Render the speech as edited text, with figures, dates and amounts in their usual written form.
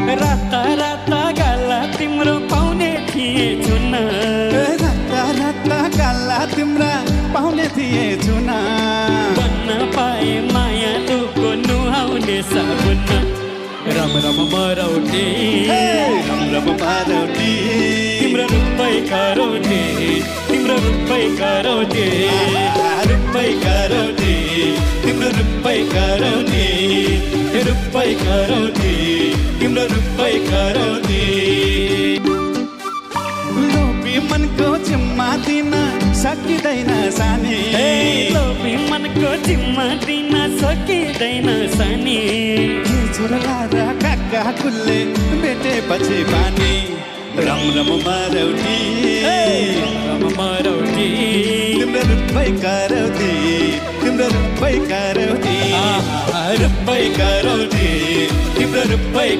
राता राता गाला तिम्रो पाउने थिए चुन राता राता गाला तिम्रा पाउने थिए चुन बन्न पाए माया तुको नुहाउने साबुन रम रम मरौटे रम रम मरौटे तिम्रो रूपै करौटे तिम्रो रूपै करौटे रूपै करौटे तिम्रो रूपै करौटे रूपै करौटे तिम्रो रूपै करौटे लोभी मनको जिम्मा दिन सकिँदैन सानी लोभी मनको जिम्मा दिन सकिँदैन सानी छोरा र काका कुल्ले भेटेपछि पानी रम रम मरौटी रम मरौटी तिम्रो रूपै करौटी तिम्रो रूपै करौटी रूपै करौटी तिम्रो रूपै